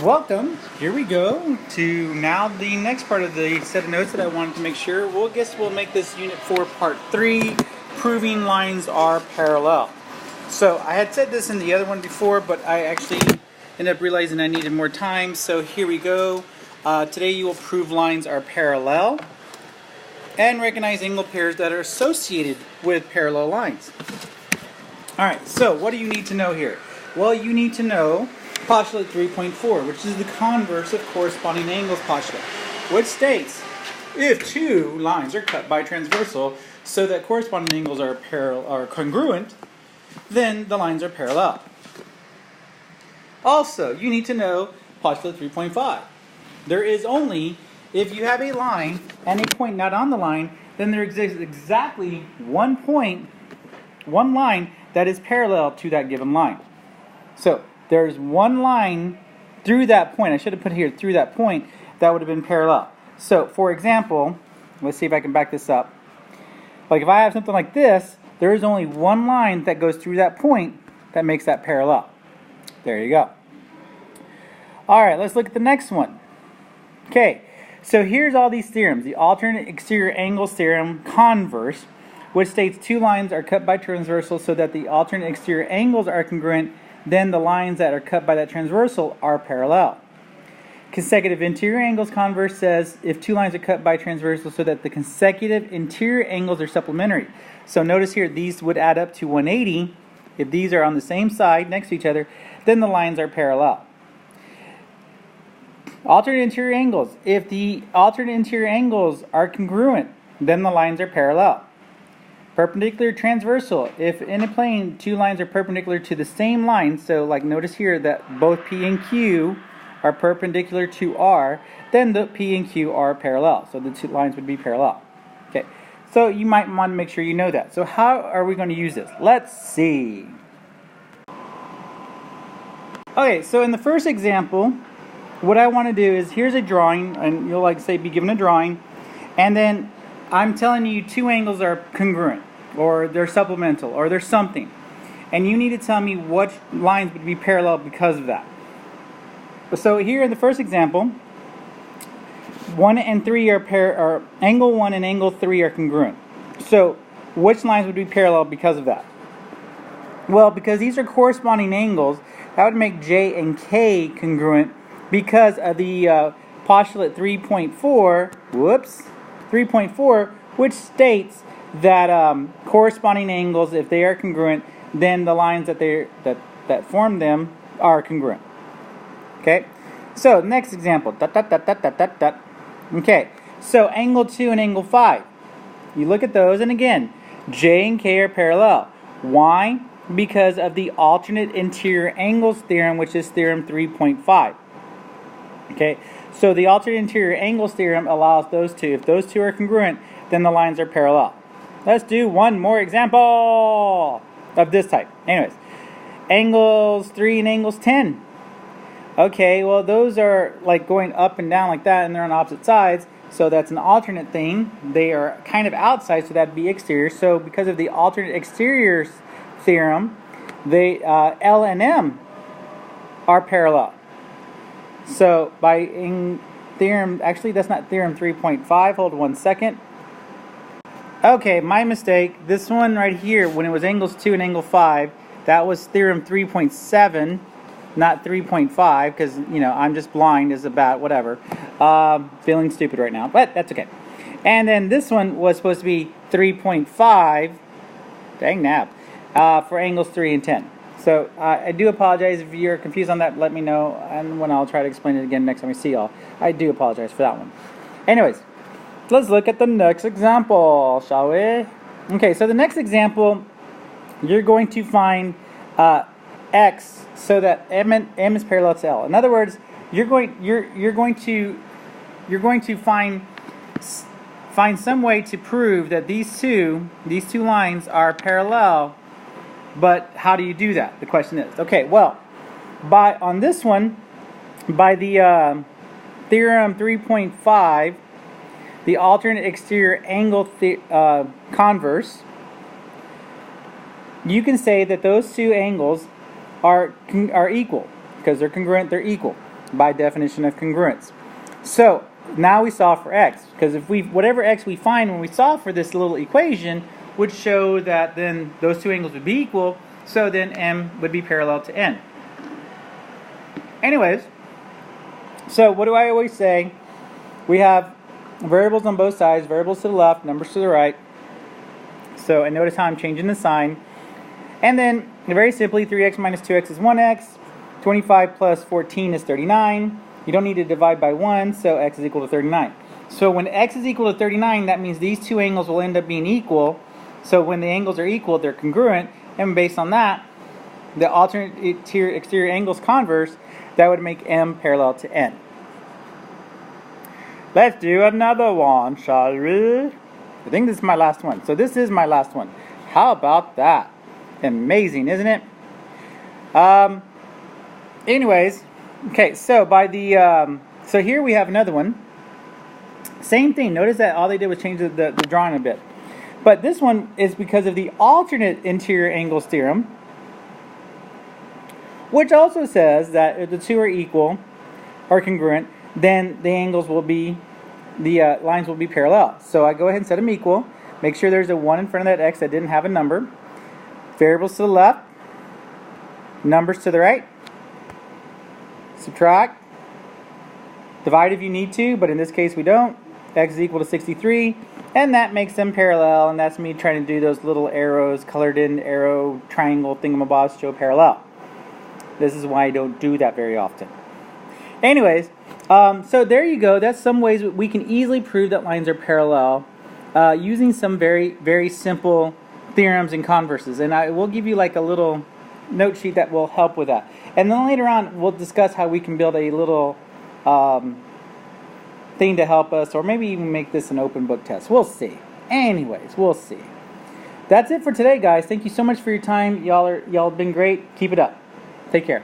Welcome. Here we go to now the next part of the set of notes that I wanted to make sure. We'll make this Unit 4 Part 3, proving lines are parallel. So I had said this in the other one before, but I actually ended up realizing I needed more time. So here we go. Today you will prove lines are parallel and recognize angle pairs that are associated with parallel lines. Alright, so what do you need to know here? Well, you need to know Postulate 3.4, which is the converse of corresponding angles postulate, which states if two lines are cut by transversal so that corresponding angles are congruent, then the lines are parallel. Also, you need to know Postulate 3.5. There is only, if you have a line and a point not on the line, then there exists exactly one line that is parallel to that given line. So there's one line through that point, I should have put here through that point, that would have been parallel. So for example, let's see if I can back this up. Like if I have something like this, there is only one line that goes through that point that makes that parallel. There you go. Alright, let's look at the next one. Okay, so here's all these theorems. The alternate exterior angles theorem, Converse, which states two lines are cut by transversal so that the alternate exterior angles are congruent, then the lines that are cut by that transversal are parallel. Consecutive interior angles converse says if two lines are cut by transversal so that the consecutive interior angles are supplementary. So notice here these would add up to 180. If these are on the same side next to each other, then the lines are parallel. Alternate interior angles. If the alternate interior angles are congruent, then the lines are parallel. Perpendicular transversal. If in a plane two lines are perpendicular to the same line, so like notice here that both P and Q are perpendicular to R, then the P and Q are parallel. So the two lines would be parallel. Okay, so you might want to make sure you know that. So how are we going to use this? Let's see. Okay, so in the first example, what I want to do is here's a drawing, and you'll like say be given a drawing, and then I'm telling you two angles are congruent, or they're supplemental, or they're something. And you need to tell me what lines would be parallel because of that. So here in the first example, 1 and 3 are angle 1 and angle 3 are congruent. So which lines would be parallel because of that? Well, because these are corresponding angles, that would make J and K congruent because of the postulate 3.4, which states that corresponding angles, if they are congruent, then the lines that form them are congruent. Okay, so next example. Okay, so angle 2 and angle 5. You look at those, and again, J and K are parallel. Why? Because of the alternate interior angles theorem, which is theorem 3.5. Okay, so the alternate interior angles theorem allows those two. If those two are congruent, then the lines are parallel. Let's do one more example of this type. Anyways, angles 3 and angles 10. Okay, well those are like going up and down like that, and they're on opposite sides. So that's an alternate thing. They are kind of outside, so that'd be exterior. So because of the alternate exteriors theorem, they L and M are parallel. So by theorem, actually that's not theorem 3.5, hold one second. Okay, my mistake. This one right here, when it was angles 2 and angle 5, that was theorem 3.7, not 3.5, because, you know, I'm just blind as a bat, whatever. Feeling stupid right now, but that's okay. And then this one was supposed to be 3.5, dang nab, for angles 3 and 10. So I do apologize if you're confused on that. Let me know, and when I'll try to explain it again next time we see y'all. I do apologize for that one. Anyways, let's look at the next example, shall we? Okay, so the next example, you're going to find X so that M is parallel to L. In other words, you're going to find some way to prove that these two lines are parallel. But how do you do that? The question is, okay, well, on this one, by the theorem 3.5, the alternate exterior angle converse, you can say that those two angles are equal because they're congruent, they're equal. by definition of congruence. So now we solve for x, because if whatever x we find when we solve for this little equation would show that then those two angles would be equal, so then m would be parallel to n. Anyways, so what do I always say? We have variables on both sides, variables to the left, numbers to the right. So, and notice how I'm changing the sign. And then, very simply, 3x minus 2x is 1x. 25 plus 14 is 39. You don't need to divide by 1, so x is equal to 39. So when x is equal to 39, that means these two angles will end up being equal. So when the angles are equal, they're congruent. And based on that, the alternate exterior angles converse, that would make m parallel to n. Let's do another one, shall we? I think this is my last one. So this is my last one. How about that? Amazing, isn't it? Anyways, okay, so by the so here we have another one. Same thing. Notice that all they did was change the drawing a bit. But this one is because of the alternate interior angles theorem, which also says that if the two are equal or congruent, then the angles will be, the lines will be parallel. So I go ahead and set them equal. Make sure there's a 1 in front of that x that didn't have a number. Variables to the left, numbers to the right. Subtract. Divide if you need to, but in this case we don't. X is equal to 63, and that makes them parallel, and that's me trying to do those little arrows, colored in arrow, triangle thingamabobs to show parallel. This is why I don't do that very often. Anyways, so there you go. That's some ways we can easily prove that lines are parallel using some very, very simple theorems and converses. And I will give you like a little note sheet that will help with that. And then later on, we'll discuss how we can build a little thing to help us, or maybe even make this an open book test. We'll see. Anyways, we'll see. That's it for today, guys. Thank you so much for your time. Y'all have been great. Keep it up. Take care.